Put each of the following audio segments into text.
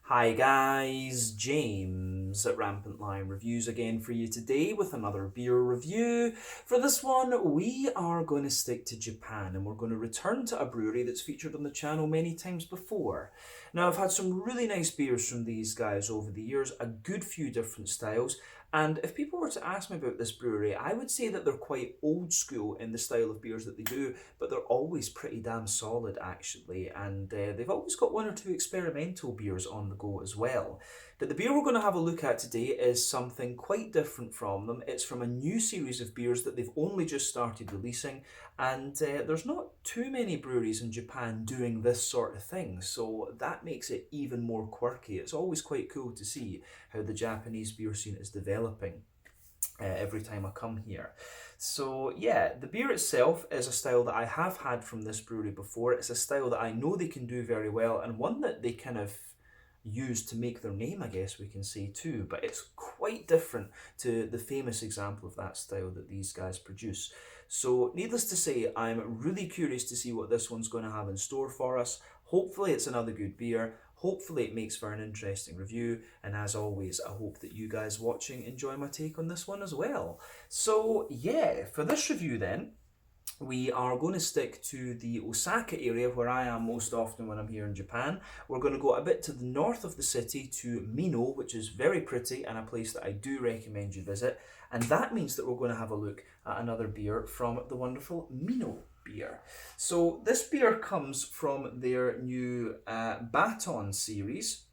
Hi guys, James at Rampant Lion Reviews again for you today with another beer review. For this one, we are going to stick to Japan and we're going to return to a brewery that's featured on the channel many times before. Now, I've had some really nice beers from these guys over the years, a good few different styles, and if people were to ask me about this brewery, I would say that they're quite old school in the style of beers that they do, but they're always pretty damn solid actually, and they've always got one or two experimental beers on the go as well. But the beer we're going to have a look at today is something quite different from them. It's from a new series of beers that they've only just started releasing, and there's not too many breweries in Japan doing this sort of thing, so that makes it even more quirky. It's always quite cool to see how the Japanese beer scene is developing every time I come here. So yeah, the beer itself is a style that I have had from this brewery before. It's a style that I know they can do very well, and one that they kind of use to make their name, I guess we can say too, but it's quite different to the famous example of that style that these guys produce. So needless to say, I'm really curious to see what this one's going to have in store for us. Hopefully it's another good beer. Hopefully it makes for an interesting review, and as always, I hope that you guys watching enjoy my take on this one as well. So yeah, for this review then, we are going to stick to the Osaka area where I am most often when I'm here in Japan. We're going to go a bit to the north of the city to Minoh, which is very pretty and a place that I do recommend you visit. And that means that we're going to have a look at another beer from the wonderful Minoh Beer. So this beer comes from their new Baton series.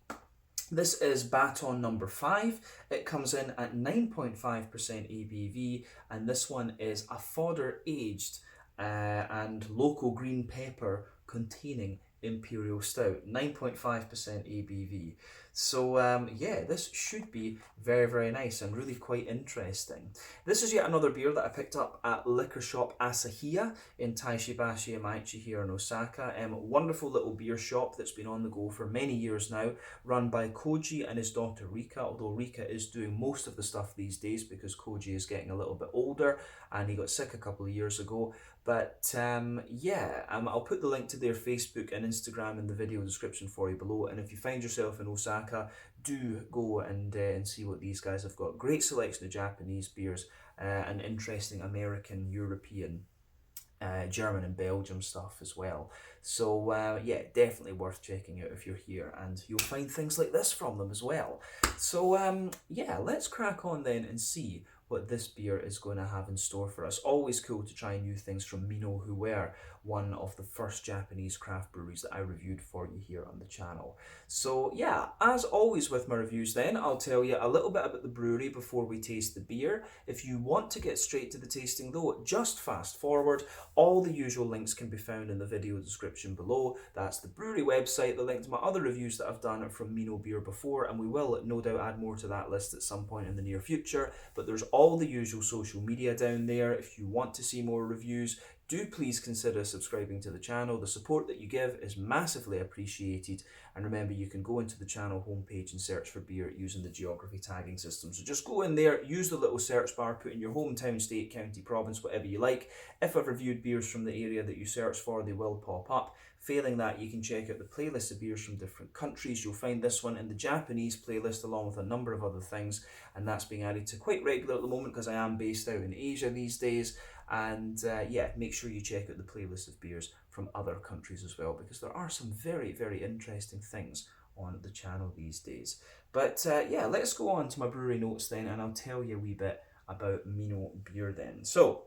This is Baton number 5. It comes in at 9.5% ABV, and this one is a fodder aged and local green pepper containing Imperial Stout, 9.5% ABV. So yeah, this should be very, very nice and really quite interesting. This is yet another beer that I picked up at liquor shop Asahiya in Taishibashi Emaichi here in Osaka. Wonderful little beer shop that's been on the go for many years now, run by Koji and his daughter Rika, although Rika is doing most of the stuff these days because Koji is getting a little bit older and he got sick a couple of years ago. But yeah, I'll put the link to their Facebook and Instagram in the video description for you below. And if you find yourself in Osaka, do go and see what these guys have got. Great selection of Japanese beers and interesting American, European, German and Belgium stuff as well. So yeah, definitely worth checking out if you're here, and you'll find things like this from them as well. So yeah, let's crack on then and see what this beer is going to have in store for us. Always cool to try new things from Minoh, who were one of the first Japanese craft breweries that I reviewed for you here on the channel. So yeah, as always with my reviews then, I'll tell you a little bit about the brewery before we taste the beer. If you want to get straight to the tasting though, just fast forward. All the usual links can be found in the video description below. That's the brewery website, the link to my other reviews that I've done from Minoh Beer before, and we will no doubt add more to that list at some point in the near future. But there's all the usual social media down there. If you want to see more reviews, do please consider subscribing to the channel. The support that you give is massively appreciated. And remember, you can go into the channel homepage and search for beer using the geography tagging system. So just go in there, use the little search bar, put in your hometown, state, county, province, whatever you like. If I've reviewed beers from the area that you search for, they will pop up. Failing that, you can check out the playlist of beers from different countries. You'll find this one in the Japanese playlist along with a number of other things, and that's being added to quite regular at the moment because I am based out in Asia these days. And yeah, make sure you check out the playlist of beers from other countries as well, because there are some very, very interesting things on the channel these days. But yeah, let's go on to my brewery notes then, and I'll tell you a wee bit about Minoh Beer then. So,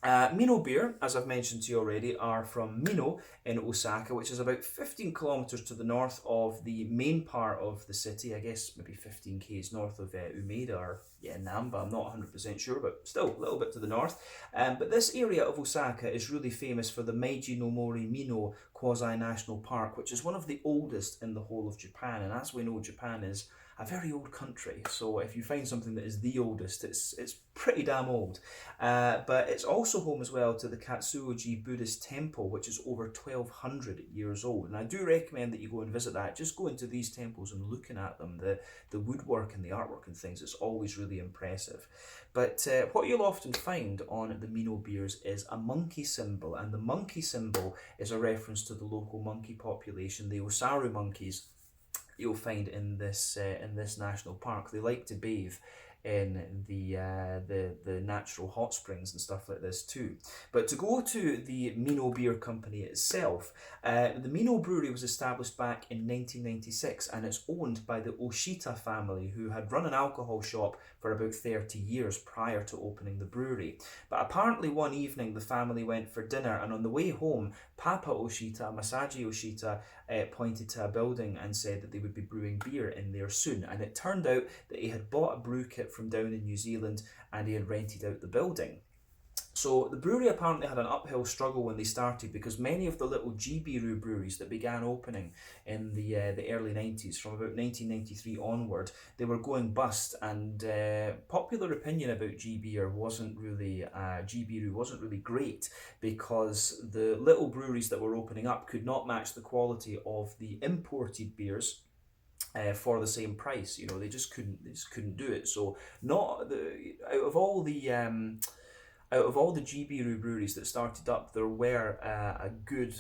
Minoh Beer, as I've mentioned to you already, are from Minoh in Osaka, which is about 15 kilometers to the north of the main part of the city. I guess maybe 15 k's north of Umeda or Namba. I'm not 100% sure, but still a little bit to the north. But this area of Osaka is really famous for the Meiji no Mori Minoh Quasi-National Park, which is one of the oldest in the whole of Japan. And as we know, Japan is a very old country, so if you find something that is the oldest, it's pretty damn old. But it's also home as well to the Katsuoji Buddhist Temple, which is over 1200 years old, and I do recommend that you go and visit that. Just go into these temples and looking at them, the woodwork and the artwork and things, it's always really impressive. But what you'll often find on the Minoh beers is a monkey symbol, and the monkey symbol is a reference to the local monkey population, the Osaru monkeys. you'll find in this national park. They like to bathe in the natural hot springs and stuff like this too. But to go to the Minoh Beer Company itself, the Minoh Brewery was established back in 1996, and it's owned by the Oshita family, who had run an alcohol shop for about 30 years prior to opening the brewery. But apparently one evening the family went for dinner, and on the way home, Papa Oshita, Masaji Oshita, pointed to a building and said that they would be brewing beer in there soon. And it turned out that he had bought a brew kit from down in New Zealand, and he had rented out the building. So the brewery apparently had an uphill struggle when they started, because many of the little Jibiru breweries that began opening in the early 90s, from about 1993 onward, they were going bust, and popular opinion about Jibiru wasn't really great, because the little breweries that were opening up could not match the quality of the imported beers for the same price. You know, they just couldn't do it. So out of all the Jibiru breweries that started up, there were a good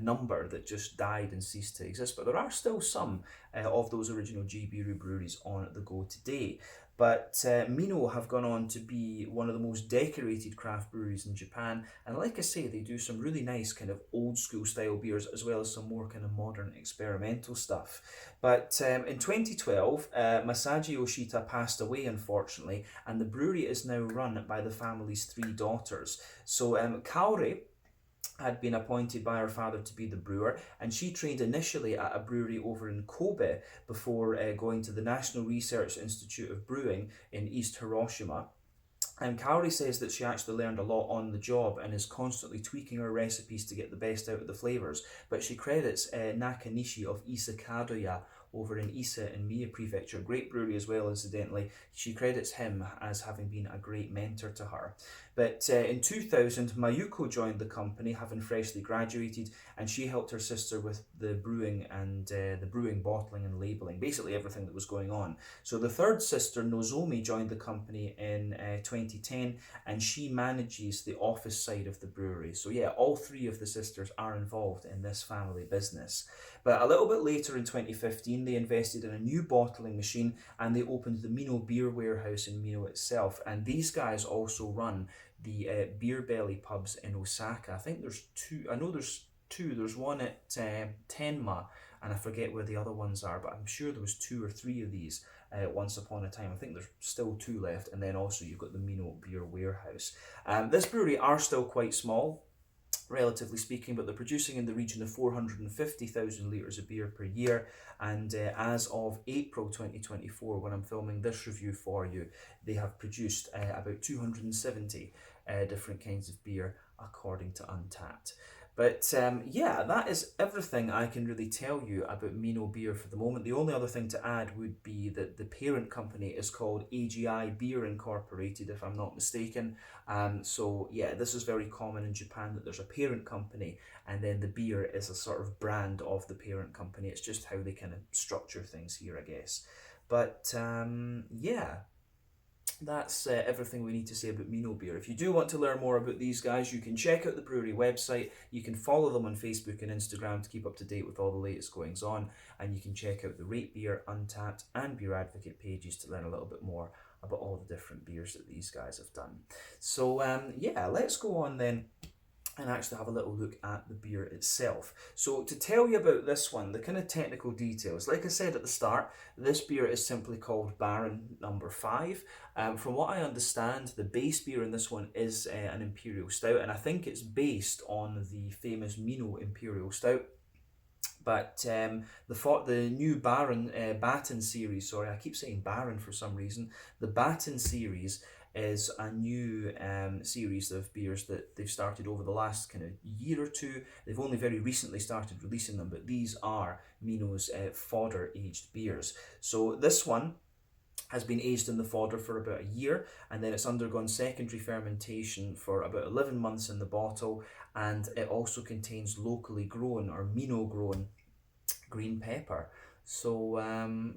number that just died and ceased to exist. But there are still some of those original Jibiru breweries on the go today. But Minoh have gone on to be one of the most decorated craft breweries in Japan. And like I say, they do some really nice kind of old school style beers, as well as some more kind of modern experimental stuff. But in 2012, Masaji Oshita passed away, unfortunately, and the brewery is now run by the family's 3 daughters. So Kaori had been appointed by her father to be the brewer, and she trained initially at a brewery over in Kobe before going to the National Research Institute of Brewing in East Hiroshima. And Kaori says that she actually learned a lot on the job and is constantly tweaking her recipes to get the best out of the flavours. But she credits Nakanishi of Isakadoya over in Ise in Mie Prefecture, great brewery as well, incidentally. She credits him as having been a great mentor to her. But in 2000, Mayuko joined the company, having freshly graduated, and she helped her sister with the brewing and the brewing, bottling and labelling, basically everything that was going on. So the third sister, Nozomi, joined the company in 2010, and she manages the office side of the brewery. So yeah, all 3 of the sisters are involved in this family business. But a little bit later in 2015, they invested in a new bottling machine, and they opened the Minoh Beer warehouse in Minoh itself. And these guys also run the Beer Belly pubs in Osaka. I think there's 2. I know there's 2. There's one at Tenma, and I forget where the other ones are, but I'm sure there was 2 or 3 of these once upon a time. I think there's still 2 left, and then also you've got the Minoh Beer warehouse. This brewery are still quite small, relatively speaking, but they're producing in the region of 450,000 litres of beer per year, and as of April 2024, when I'm filming this review for you, they have produced about 270 different kinds of beer, according to Untappd. But yeah, that is everything I can really tell you about Minoh Beer for the moment. The only other thing to add would be that the parent company is called AGI Beer Incorporated, if I'm not mistaken. So yeah, this is very common in Japan, that there's a parent company and then the beer is a sort of brand of the parent company. It's just how they kind of structure things here, I guess. But yeah, that's everything we need to say about Minoh Beer. If you do want to learn more about these guys, you can check out the brewery website. You can follow them on Facebook and Instagram to keep up to date with all the latest goings on, and you can check out the Rate Beer, Untappd and Beer Advocate pages to learn a little bit more about all the different beers that these guys have done. So yeah, let's go on then and actually have a little look at the beer itself. So to tell you about this one, the kind of technical details, like I said at the start, this beer is simply called Baron number 5. From what I understand, the base beer in this one is an Imperial Stout, and I think it's based on the famous Minoh Imperial Stout. But the new Baton series, sorry, I keep saying Baron for some reason. The Baton series is a new series of beers that they've started over the last kind of year or 2. They've only very recently started releasing them, but these are Minoh's fodder aged beers. So this one has been aged in the fodder for about a year, and then it's undergone secondary fermentation for about 11 months in the bottle, and it also contains locally grown or Minoh grown green pepper. So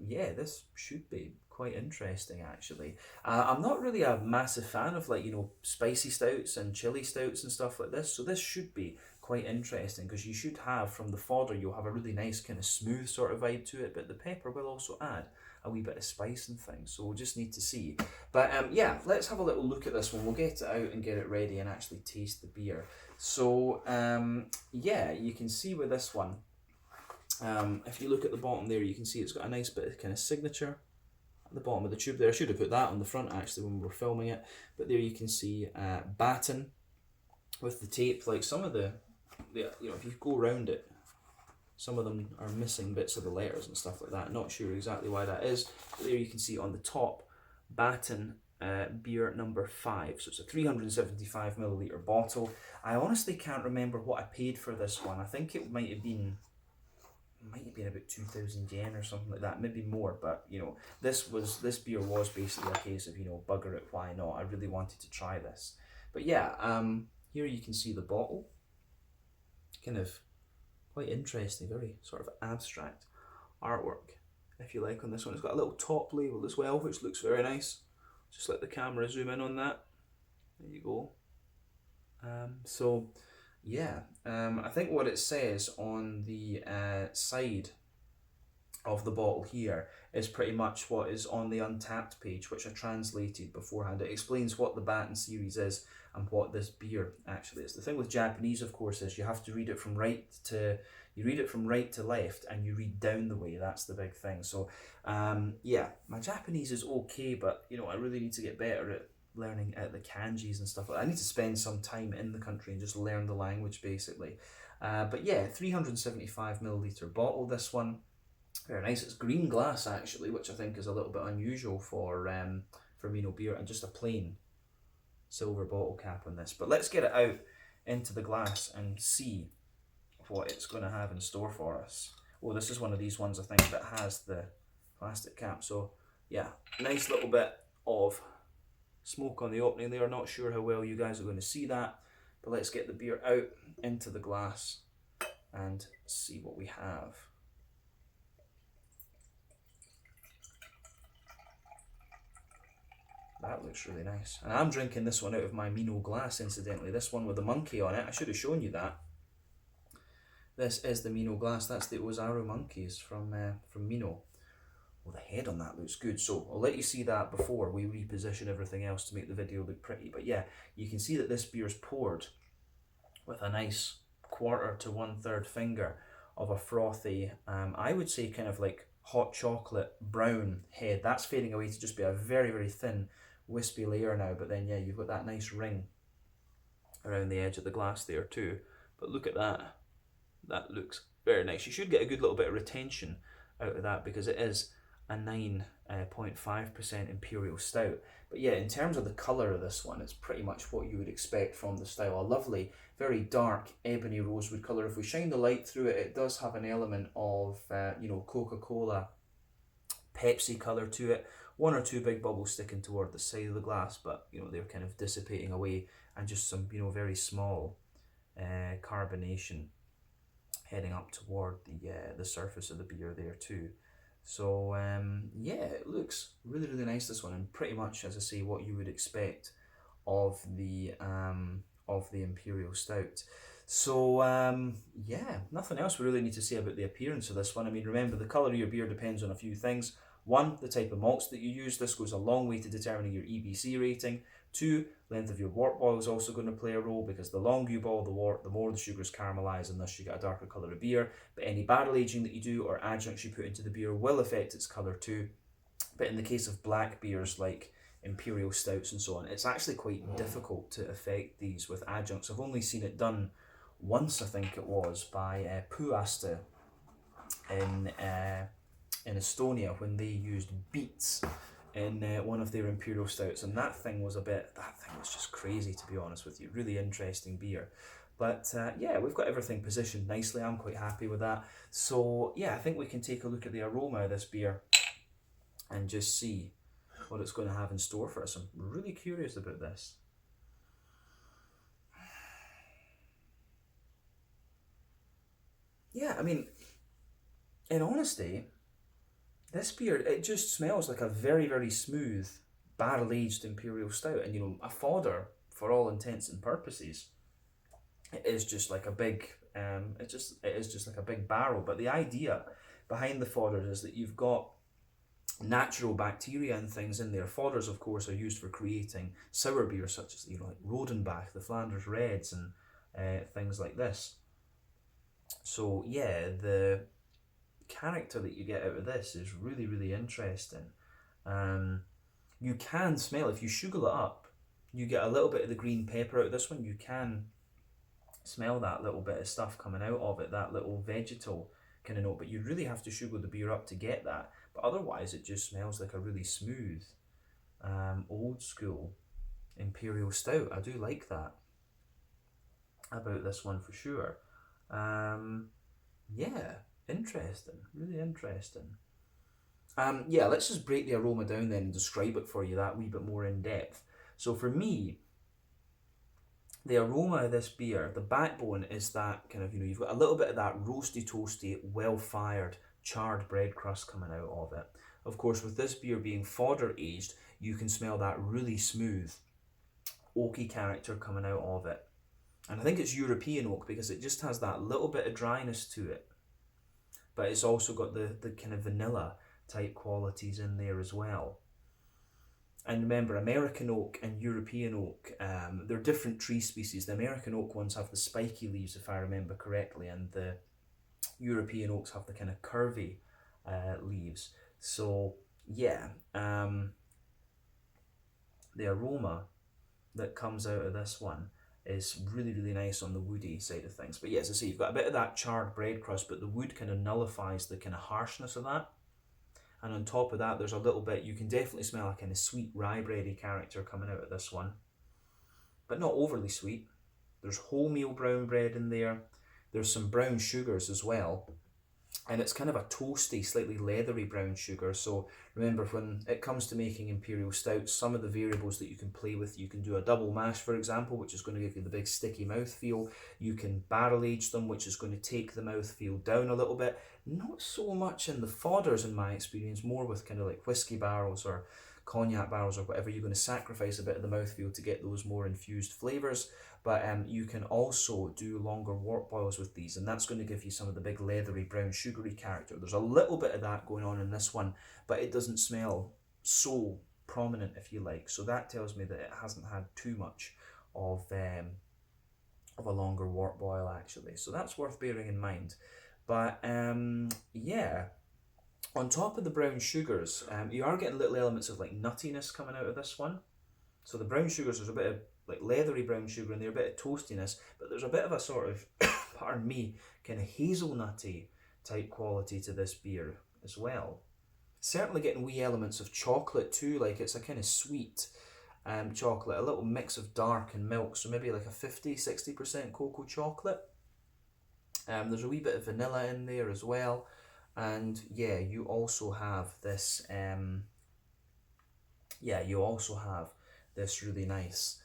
yeah, this should be quite interesting actually. I'm not really a massive fan of, like, you know, spicy stouts and chili stouts and stuff like this, so this should be quite interesting because you should have, from the fodder, you'll have a really nice kind of smooth sort of vibe to it, but the pepper will also add a wee bit of spice and things, so we'll just need to see. But yeah, let's have a little look at this one. We'll get it out and get it ready and actually taste the beer. So yeah, you can see with this one, if you look at the bottom there, you can see it's got a nice bit of kind of signature at the bottom of the tube there. I should have put that on the front actually when we were filming it, but there you can see Baton with the tape. Like some of the you know, if you go around it, some of them are missing bits of the letters and stuff like that. Not sure exactly why that is. But there you can see on the top, Baton beer number 5. So it's a 375 milliliter bottle. I honestly can't remember what I paid for this one. I think it might have been about 2,000 yen or something like that, maybe more. But you know, this beer was basically a case of, you know, bugger it, why not? I really wanted to try this. But yeah, here you can see the bottle. Kind of quite interesting, very sort of abstract artwork, if you like, on this one. It's got a little top label as well, which looks very nice. Just let the camera zoom in on that. There you go. So yeah, I think what it says on the side of the bottle here is pretty much what is on the Untappd page, which I translated beforehand. It explains what the Baton series is and what this beer actually is. The thing with Japanese, of course, is you have to read it from right to left, and you read down the way. That's the big thing. So yeah, my Japanese is okay, but you know, I really need to get better at learning the kanjis and stuff like that. I need to spend some time in the country and just learn the language basically. But yeah, 375 milliliter bottle, this one. Very nice. It's green glass actually, which I think is a little bit unusual for Minoh Beer, and just a plain silver bottle cap on this. But let's get it out into the glass and see what it's going to have in store for us. Oh, this is one of these ones I think that has the plastic cap. So yeah, nice little bit of smoke on the opening there. Not sure how well you guys are going to see that, but let's get the beer out into the glass and see what we have. That looks really nice. And I'm drinking this one out of my Minoh glass, incidentally. This one with the monkey on it. I should have shown you that. This is the Minoh glass. That's the Ozaru monkeys from Minoh. Well, the head on that looks good. So I'll let you see that before we reposition everything else to make the video look pretty. But yeah, you can see that this beer's poured with a nice 1/4 to 1/3 finger of a frothy, I would say kind of like hot chocolate brown head. That's fading away to just be a very, very thin wispy layer now, but then yeah, you've got that nice ring around the edge of the glass there too. But look at that, that looks very nice. You should get a good little bit of retention out of that because it is a 9.5% imperial stout. But yeah, in terms of the colour of this one, it's pretty much what you would expect from the style. A lovely, very dark ebony rosewood colour. If we shine the light through it, it does have an element of you know, Coca-Cola, Pepsi colour to it. 1 or 2 big bubbles sticking toward the side of the glass, but you know, they're kind of dissipating away, and just some, you know, very small carbonation heading up toward the surface of the beer there too. So yeah, it looks really, really nice, this one, and pretty much, as I say, what you would expect of the Imperial Stout. So yeah, nothing else we really need to say about the appearance of this one. I mean, remember, the colour of your beer depends on a few things. 1, the type of malts that you use. This goes a long way to determining your EBC rating. 2, length of your wort boil is also going to play a role, because the longer you boil the wort, the more the sugars caramelise, and thus you get a darker colour of beer. But any barrel aging that you do or adjuncts you put into the beer will affect its colour too. But in the case of black beers like Imperial Stouts and so on, it's actually quite difficult to affect these with adjuncts. I've only seen it done once, I think it was, by Puhasta in Estonia, when they used beets in one of their Imperial Stouts, and that thing was just crazy, to be honest with you. Really interesting beer. But yeah, we've got everything positioned nicely. I'm quite happy with that. So yeah, I think we can take a look at the aroma of this beer and just see what it's going to have in store for us. I'm really curious about this. Yeah, I mean, in honesty, this beer, it just smells like a very, very smooth barrel-aged Imperial Stout, and you know, a fodder for all intents and purposes. it is just like a big, it is just like a big barrel. But the idea behind the fodders is that you've got natural bacteria and things in there. Fodders, of course, are used for creating sour beers such as, like Rodenbach, the Flanders Reds, and things like this. So yeah, the character that you get out of this is really, really interesting. Um, you can smell, if you sugar it up, you get a little bit of the green pepper out of this one. You can smell that little bit of stuff coming out of it, that little vegetal kind of note, but you really have to sugar the beer up to get that. But otherwise, it just smells like a really smooth, old school imperial stout. I do like that about this one for sure. Yeah, interesting, really interesting. Yeah, let's just break the aroma down then and describe it for you that wee bit more in depth. So for me, the aroma of this beer, the backbone is that kind of, you've got a little bit of that roasty, toasty, well-fired, charred bread crust coming out of it. Of course, with this beer being fodder aged, you can smell that really smooth, oaky character coming out of it. And I think it's European oak because it just has that little bit of dryness to it. But it's also got the kind of vanilla type qualities in there as well. And remember, American oak and European oak, they're different tree species. The American oak ones have the spiky leaves, if I remember correctly, and the European oaks have the kind of curvy leaves. So, yeah, the aroma that comes out of this one is really, really nice on the woody side of things. But yeah, as I say, you've got a bit of that charred bread crust, but the wood kind of nullifies the kind of harshness of that. And on top of that, there's a little bit, you can definitely smell a kind of sweet rye bready character coming out of this one, but not overly sweet. There's wholemeal brown bread in there. There's some brown sugars as well. And it's kind of a toasty, slightly leathery brown sugar. So remember, when it comes to making imperial stouts, some of the variables that you can play with, you can do a double mash, for example, which is going to give you the big sticky mouthfeel. You can barrel age them, which is going to take the mouthfeel down a little bit. Not so much in the fodders, in my experience, more with kind of like whiskey barrels or cognac barrels or whatever. You're going to sacrifice a bit of the mouthfeel to get those more infused flavours. But you can also do longer wort boils with these, and that's going to give you some of the big leathery brown sugary character. There's a little bit of that going on in this one, but it doesn't smell so prominent, if you like. So that tells me that it hasn't had too much of a longer wort boil actually. So that's worth bearing in mind. But yeah, on top of the brown sugars, you are getting little elements of like nuttiness coming out of this one. So the brown sugars, there's a bit of like leathery brown sugar in there, a bit of toastiness, but there's a bit of a sort of, pardon me, kind of hazelnutty type quality to this beer as well. Certainly getting wee elements of chocolate too, like it's a kind of sweet chocolate, a little mix of dark and milk, so maybe like a 50-60% cocoa chocolate. There's a wee bit of vanilla in there as well, and yeah, you also have this really nice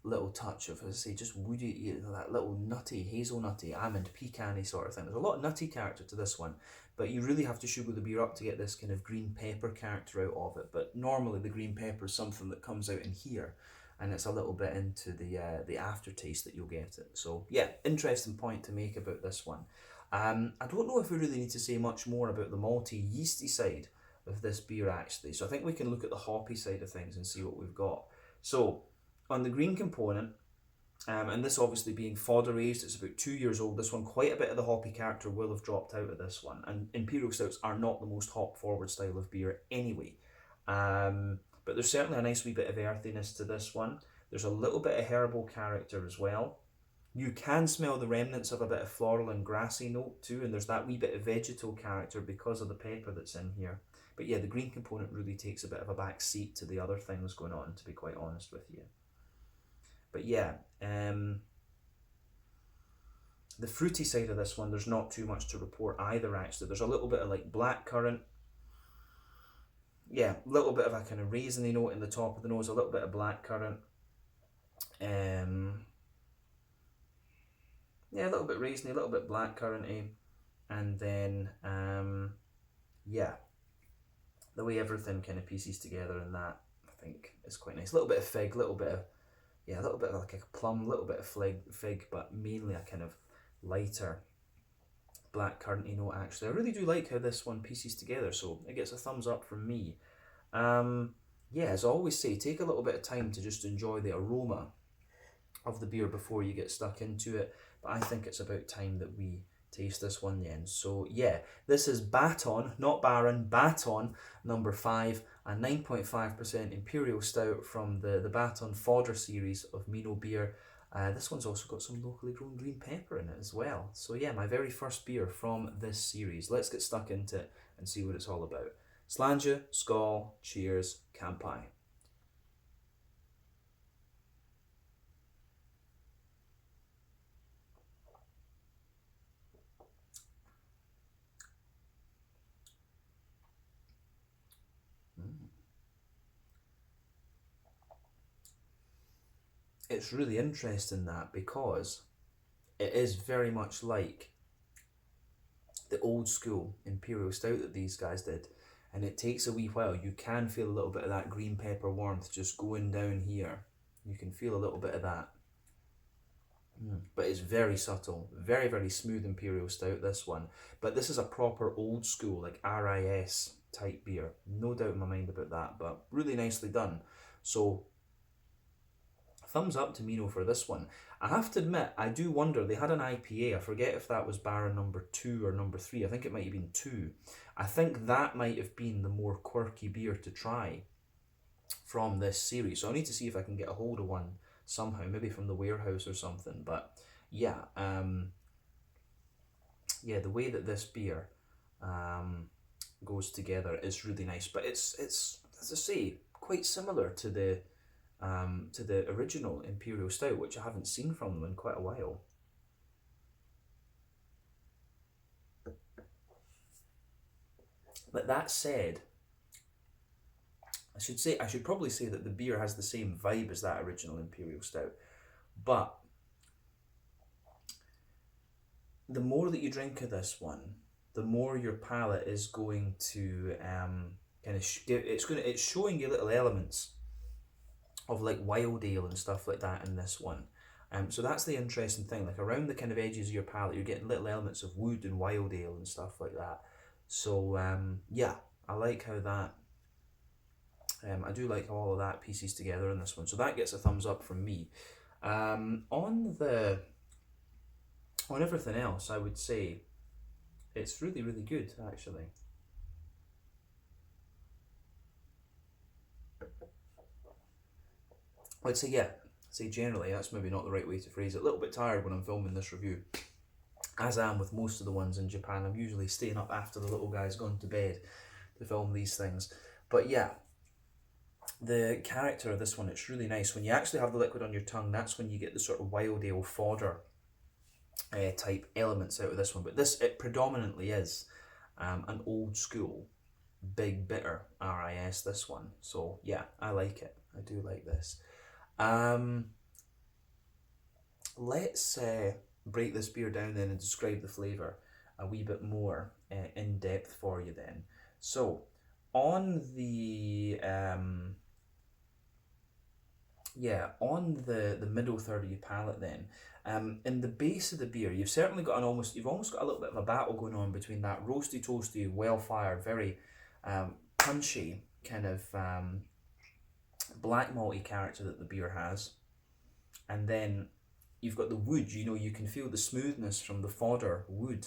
little touch of, as I say, just woody, that little nutty, hazelnutty, almond, pecan-y sort of thing. There's a lot of nutty character to this one, but you really have to sugar the beer up to get this kind of green pepper character out of it. But normally the green pepper is something that comes out in here, and it's a little bit into the aftertaste that you'll get it. So yeah, interesting point to make about this one. I don't know if we really need to say much more about the malty, yeasty side of this beer actually. So I think we can look at the hoppy side of things and see what we've got. So on the green component, and this obviously being fodder aged, it's about 2 years old. This one, quite a bit of the hoppy character will have dropped out of this one. And imperial stouts are not the most hop forward style of beer anyway. But there's certainly a nice wee bit of earthiness to this one. There's a little bit of herbal character as well. You can smell the remnants of a bit of floral and grassy note too, and there's that wee bit of vegetal character because of the pepper that's in here. But yeah, the green component really takes a bit of a back seat to the other things going on, to be quite honest with you. But yeah, the fruity side of this one, there's not too much to report either actually. There's a little bit of like blackcurrant. Yeah, a little bit of a kind of raisiny note in the top of the nose, a little bit of blackcurrant. Yeah, a little bit raisiny, a little bit blackcurranty. And then, yeah, the way everything kind of pieces together in that, I think, is quite nice. A little bit of fig, a little bit of yeah, a little bit of like a plum, a little bit of fig, but mainly a kind of lighter black curranty note actually. I really do like how this one pieces together, so it gets a thumbs up from me. Yeah, as I always say, take a little bit of time to just enjoy the aroma of the beer before you get stuck into it, but I think it's about time that we taste this one then. So yeah, this is Baton, not Baron, Baton number 5, a 9.5% Imperial Stout from the Baton Fodder series of Minoh Beer. This one's also got some locally grown green pepper in it as well. So yeah, my very first beer from this series. Let's get stuck into it and see what it's all about. Slàinte, skål, cheers, kampai. It's really interesting that, because it is very much like the old school Imperial Stout that these guys did, and it takes a wee while. You can feel a little bit of that green pepper warmth just going down here. You can feel a little bit of that. But it's very subtle, very, very smooth Imperial Stout, this one. But this is a proper old school, like RIS type beer. No doubt in my mind about that, but really nicely done. So thumbs up to Minoh for this one. I have to admit, I do wonder, they had an IPA, I forget if that was Baron number 2 or number 3, I think it might have been 2. I think that might have been the more quirky beer to try from this series, so I need to see if I can get a hold of one somehow, maybe from the warehouse or something. But yeah, yeah, the way that this beer goes together is really nice, but it's as I say, quite similar to the original Imperial Stout, which I haven't seen from them in quite a while. But that said, I should probably say that the beer has the same vibe as that original Imperial Stout, but the more that you drink of this one, the more your palate is going to kind of it's showing you little elements of like wild ale and stuff like that in this one. So that's the interesting thing, like around the kind of edges of your palate, you're getting little elements of wood and wild ale and stuff like that. So yeah, I like how that, I do like how all of that pieces together in this one. So that gets a thumbs up from me. On everything else, I would say it's really, really good, actually. I'd say, yeah, say generally, that's maybe not the right way to phrase it. A little bit tired when I'm filming this review, as I am with most of the ones in Japan. I'm usually staying up after the little guy's gone to bed to film these things. But yeah, the character of this one, it's really nice. When you actually have the liquid on your tongue, that's when you get the sort of wild ale fodder type elements out of this one. But it predominantly is an old school big bitter RIS, this one. So yeah, I like it. I do like this. Let's break this beer down then and describe the flavour a wee bit more in depth for you then. So on the middle third of your palate then, in the base of the beer, you've certainly got you've almost got a little bit of a battle going on between that roasty, toasty, well fired, very punchy kind of black malty character that the beer has, and then you've got the wood. You can feel the smoothness from the fodder wood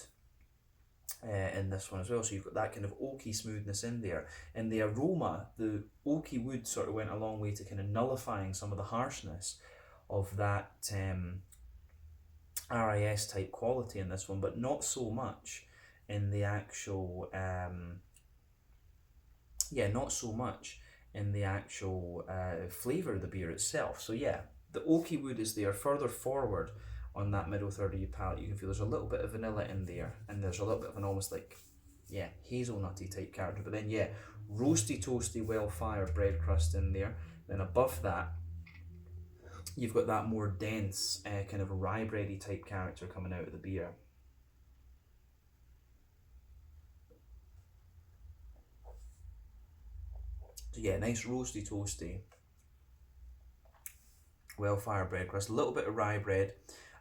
in this one as well, so you've got that kind of oaky smoothness in there. And the aroma, the oaky wood sort of went a long way to kind of nullifying some of the harshness of that RIS type quality in this one, but not so much in the actual not so much in the actual flavour of the beer itself. So yeah, the oaky wood is there. Further forward on that middle third of your palate, you can feel there's a little bit of vanilla in there, and there's a little bit of an almost like, yeah, hazelnutty type character. But then yeah, roasty, toasty, well fired bread crust in there. Then above that, you've got that more dense kind of rye bready type character coming out of the beer. So yeah, nice roasty, toasty, well-fired bread crust, a little bit of rye bread.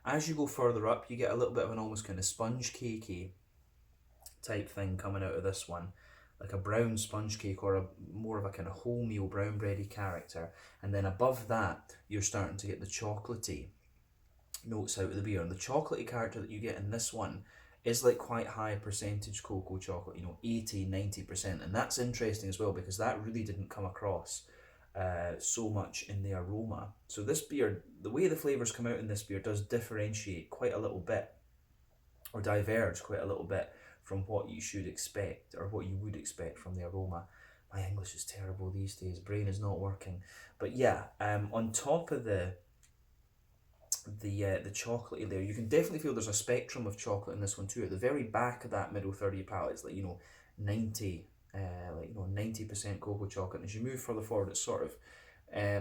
As you go further up, you get a little bit of an almost kind of sponge cakey type thing coming out of this one, like a brown sponge cake or more of a kind of wholemeal brown bready character. And then above that, you're starting to get the chocolatey notes out of the beer. And the chocolatey character that you get in this one is like quite high percentage cocoa chocolate, 80-90%. And that's interesting as well, because that really didn't come across so much in the aroma. So this beer, the way the flavours come out in this beer does differentiate quite a little bit, or diverge quite a little bit from what you should expect, or what you would expect from the aroma. My English is terrible these days, brain is not working. But yeah, on top of the chocolatey layer, you can definitely feel there's a spectrum of chocolate in this one too. At the very back of that middle third of your palate, it's like 90% cocoa chocolate. And as you move further forward, it sort of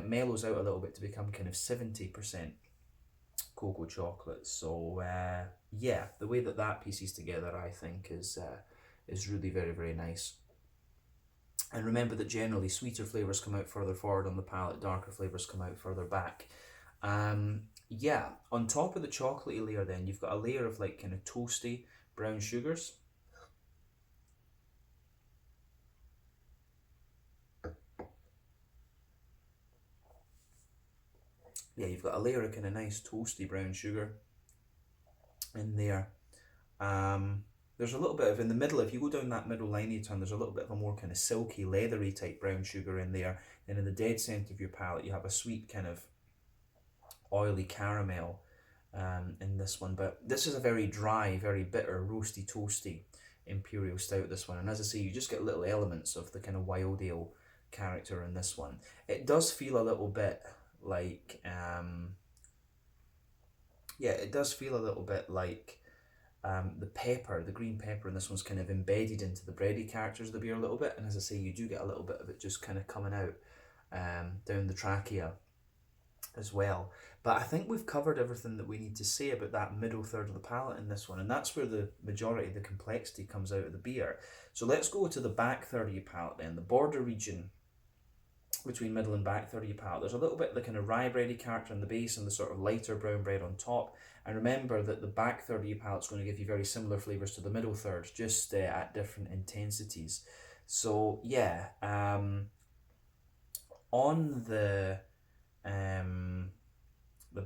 mellows out a little bit to become kind of 70% cocoa chocolate. So yeah, the way that pieces together, I think, is really very, very nice. And remember that generally sweeter flavours come out further forward on the palate, darker flavours come out further back. Yeah, on top of the chocolatey layer then, you've got a layer of like kind of toasty brown sugars. Yeah, you've got a layer of kind of nice toasty brown sugar in there. There's a little bit of, in the middle, if you go down that middle line you turn, there's a little bit of a more kind of silky, leathery type brown sugar in there. Then in the dead centre of your palate, you have a sweet kind of oily caramel in this one. But this is a very dry, very bitter, roasty, toasty imperial stout, this one. And as I say, you just get little elements of the kind of wild ale character in this one. It does feel a little bit like, yeah, it does feel a little bit like the pepper, the green pepper in this one's kind of embedded into the bready characters of the beer a little bit. And as I say, you do get a little bit of it just kind of coming out down the trachea as well. But I think we've covered everything that we need to say about that middle third of the palate in this one, and that's where the majority of the complexity comes out of the beer. So let's go to the back third of your palate then, the border region between middle and back third of your palate. There's a little bit of the kind of rye bready character in the base and the sort of lighter brown bread on top. And remember that the back third of your palate is going to give you very similar flavours to the middle third, just at different intensities. So yeah, on the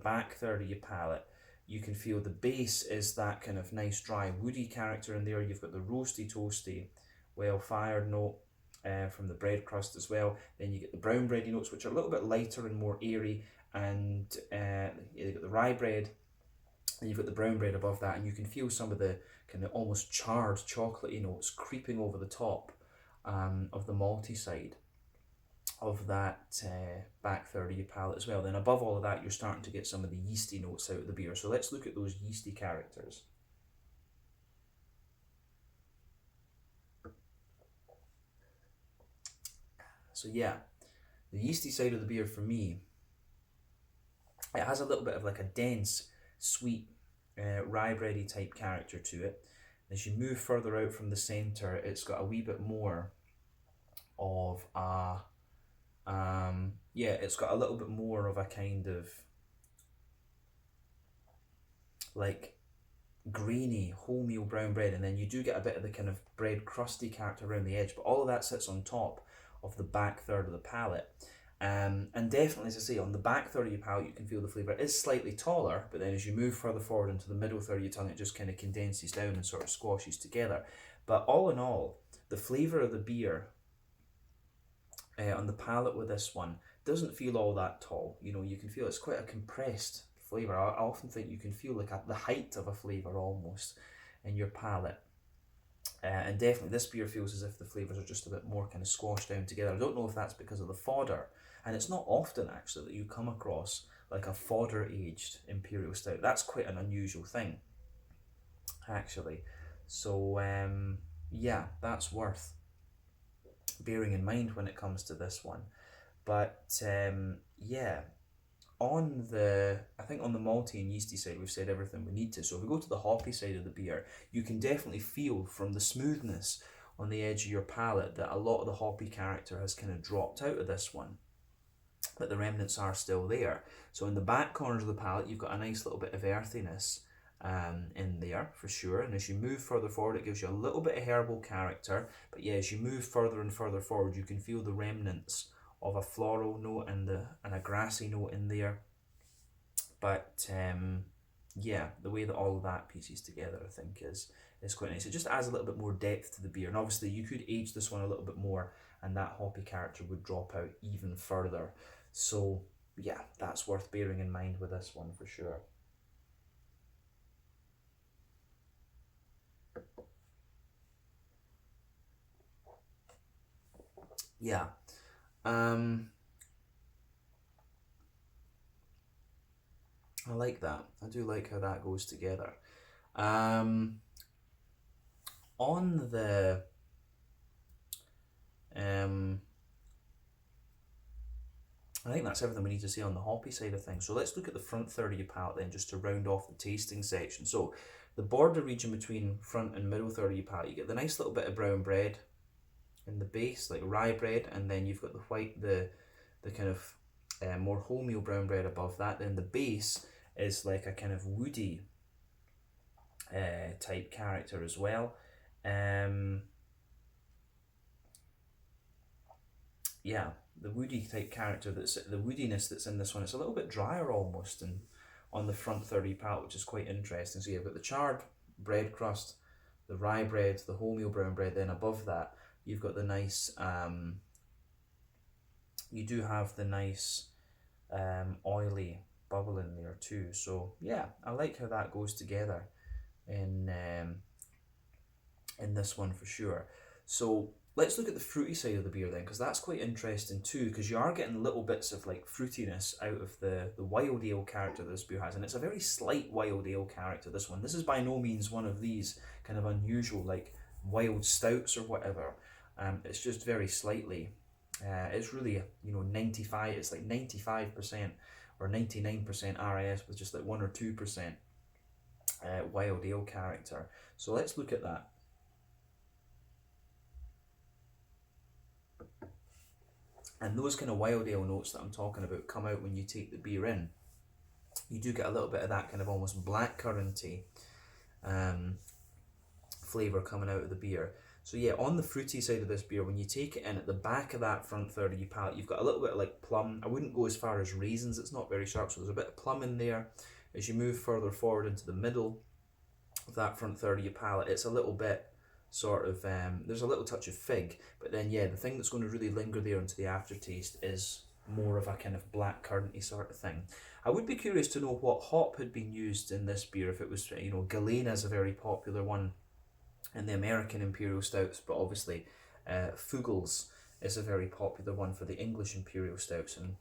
back third of your palate, you can feel the base is that kind of nice dry woody character in there. You've got the roasty toasty well fired note from the bread crust as well. Then you get the brown bready notes, which are a little bit lighter and more airy, and you've got the rye bread, and you've got the brown bread above that, and you can feel some of the kind of almost charred chocolatey notes creeping over the top of the malty side of that back third of your palate as well. Then above all of that, you're starting to get some of the yeasty notes out of the beer. So let's look at those yeasty characters. So yeah, the yeasty side of the beer for me, it has a little bit of like a dense, sweet, rye bready type character to it. As you move further out from the centre, it's got a wee bit more of a, yeah, it's got a little bit more of a kind of like grainy wholemeal brown bread, and then you do get a bit of the kind of bread crusty character around the edge, but all of that sits on top of the back third of the palate. And definitely, as I say, on the back third of your palate, you can feel the flavour is slightly taller, but then as you move further forward into the middle third of your tongue, it just kind of condenses down and sort of squashes together. But all in all, the flavour of the beer on the palate with this one doesn't feel all that tall. You can feel it's quite a compressed flavour. I often think you can feel like the height of a flavour almost in your palate. And definitely this beer feels as if the flavours are just a bit more kind of squashed down together. I don't know if that's because of the fodder, and it's not often actually that you come across like a fodder aged imperial stout. That's quite an unusual thing actually. So yeah, that's worth bearing in mind when it comes to this one. But yeah, I think on the malty and yeasty side, we've said everything we need to. So if we go to the hoppy side of the beer, you can definitely feel from the smoothness on the edge of your palate that a lot of the hoppy character has kind of dropped out of this one. but the remnants are still there. So in the back corners of the palette, you've got a nice little bit of earthiness in there for sure. And as you move further forward, it gives you a little bit of herbal character. But yeah, as you move further and further forward, you can feel the remnants of a floral note and a grassy note in there. But yeah, the way that all of that pieces together, I think, is quite nice. It just adds a little bit more depth to the beer. And obviously, you could age this one a little bit more, and that hoppy character would drop out even further. So yeah, that's worth bearing in mind with this one for sure. Yeah. I like that. I do like how that goes together. On the I think that's everything we need to say on the hoppy side of things. So let's look at the front third of your palette then, just to round off the tasting section. So the border region between front and middle third of your palette, you get the nice little bit of brown bread in the base, like rye bread, and then you've got the white, the kind of more wholemeal brown bread above that. Then the base is like a kind of woody type character as well. Yeah, the woody type character, that's the woodiness that's in this one. It's a little bit drier almost, and on the front 30 palette, which is quite interesting. So you've got the charred bread crust, the rye bread, the wholemeal brown bread. Then above that, you've got the nice. You do have the nice oily bubble in there too. So yeah, I like how that goes together in this one for sure. So let's look at the fruity side of the beer then, because that's quite interesting too, because you are getting little bits of like fruitiness out of the wild ale character this beer has, and it's a very slight wild ale character, this one. This is by no means one of these kind of unusual like wild stouts or whatever. It's just very slightly. It's really, 95, it's like 95% or 99% RIS with just like 1 or 2% wild ale character. So let's look at that. And those kind of wild ale notes that I'm talking about come out when you take the beer in. You do get a little bit of that kind of almost blackcurranty flavour coming out of the beer. So yeah, on the fruity side of this beer, when you take it in at the back of that front third of your palate, you've got a little bit of like plum. I wouldn't go as far as raisins, it's not very sharp, so there's a bit of plum in there. As you move further forward into the middle of that front third of your palate, it's a little bit sort of, there's a little touch of fig, but then yeah, the thing that's going to really linger there into the aftertaste is more of a kind of black curranty sort of thing. I would be curious to know what hop had been used in this beer, if it was, Galena is a very popular one in the American Imperial Stouts, but obviously Fuggles is a very popular one for the English Imperial Stouts, and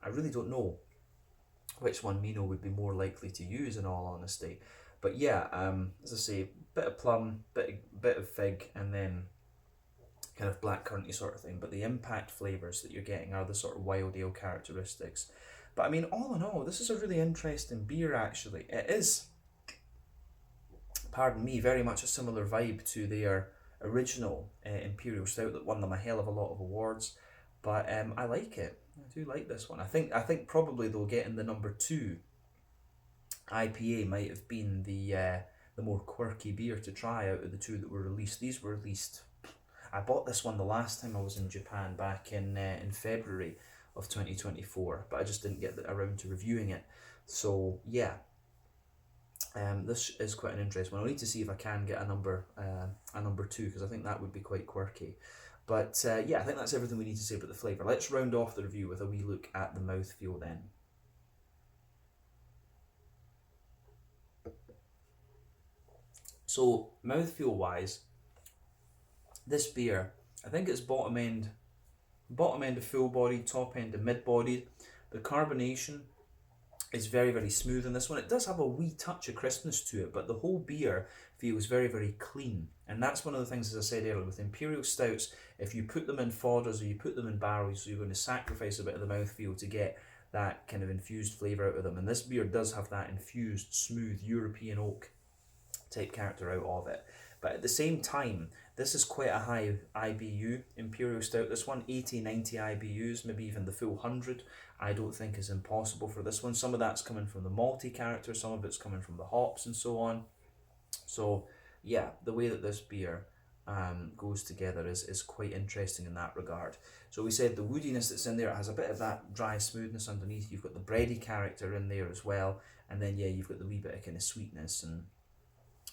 I really don't know which one Minoh would be more likely to use in all honesty. But yeah, as I say, bit of plum, bit of fig, and then kind of black curranty sort of thing. But the impact flavours that you're getting are the sort of wild ale characteristics. But I mean, all in all, this is a really interesting beer actually. It is, pardon me, very much a similar vibe to their original Imperial Stout that won them a hell of a lot of awards. But I like it. I do like this one. I think probably they'll get in the number 2 IPA might have been the more quirky beer to try out of the 2 that were released. These were released. I bought this one the last time I was in Japan back in February of 2024, but I just didn't get around to reviewing it. So yeah, this is quite an interesting one. I'll need to see if I can get a number 2, because I think that would be quite quirky. But yeah, I think that's everything we need to say about the flavour. Let's round off the review with a wee look at the mouthfeel then. So mouthfeel wise, this beer, I think it's bottom end of full bodied, top end of mid bodied. The carbonation is very, very smooth in this one. It does have a wee touch of crispness to it, but the whole beer feels very, very clean. And that's one of the things, as I said earlier, with Imperial Stouts, if you put them in fodders or you put them in barrels, so you're going to sacrifice a bit of the mouthfeel to get that kind of infused flavour out of them. And this beer does have that infused, smooth European oak type character out of it. But at the same time, This is quite a high IBU Imperial Stout. This one, 80, 90 IBUs, maybe even the full 100. I don't think is impossible for this one. Some of that's coming from the malty character, some of it's coming from the hops and so on. So yeah, the way that this beer goes together is quite interesting in that regard. So we said the woodiness that's in there, it has a bit of that dry smoothness underneath. You've got the bready character in there as well, and then yeah, you've got the wee bit of kind of sweetness and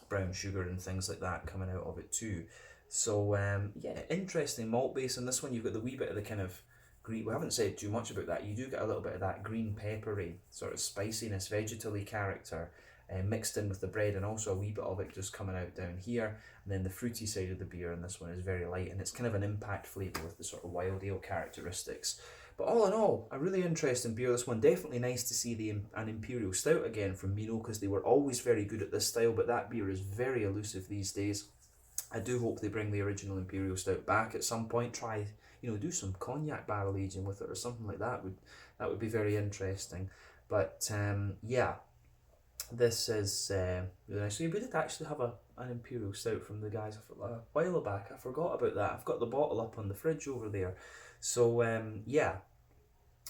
brown sugar and things like that coming out of it too. So yeah, interesting malt base in this one. You've got the wee bit of the kind of green. We haven't said too much about that. You do get a little bit of that green peppery sort of spiciness, vegetally character mixed in with the bread, and also a wee bit of it just coming out down here. And then the fruity side of the beer in this one is very light, and it's kind of an impact flavour with the sort of wild ale characteristics. But all in all, a really interesting beer. This one, definitely nice to see an Imperial Stout again from Minoh, because they were always very good at this style, but that beer is very elusive these days. I do hope they bring the original Imperial Stout back at some point. Try, do some cognac barrel aging with it or something like that. That would be very interesting. But yeah, this is really nice. So we did actually have an Imperial Stout from the guys a while back. I forgot about that. I've got the bottle up on the fridge over there. So yeah,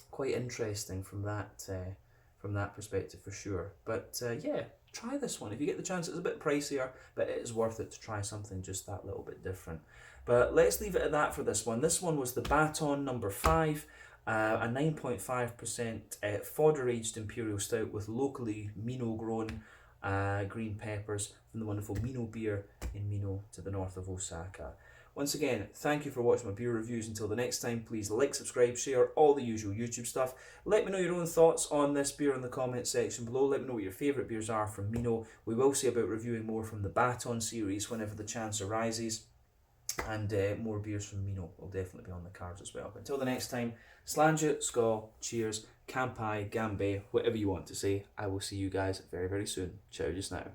quite interesting from that perspective for sure. But yeah, try this one if you get the chance. It's a bit pricier, but it is worth it to try something just that little bit different. But let's leave it at that for this one. This one was the Baton number 5, a 9.5% fodder aged Imperial Stout with locally Minoh grown green peppers from the wonderful Minoh Beer in Minoh to the north of Osaka. Once again, thank you for watching my beer reviews. Until the next time, please like, subscribe, share, all the usual YouTube stuff. Let me know your own thoughts on this beer in the comment section below. Let me know what your favourite beers are from Minoh. We will see about reviewing more from the Baton series whenever the chance arises. And more beers from Minoh will definitely be on the cards as well. But until the next time, Slàinte, Skål, cheers, Kampai, Gambe, whatever you want to say. I will see you guys very, very soon. Ciao just now.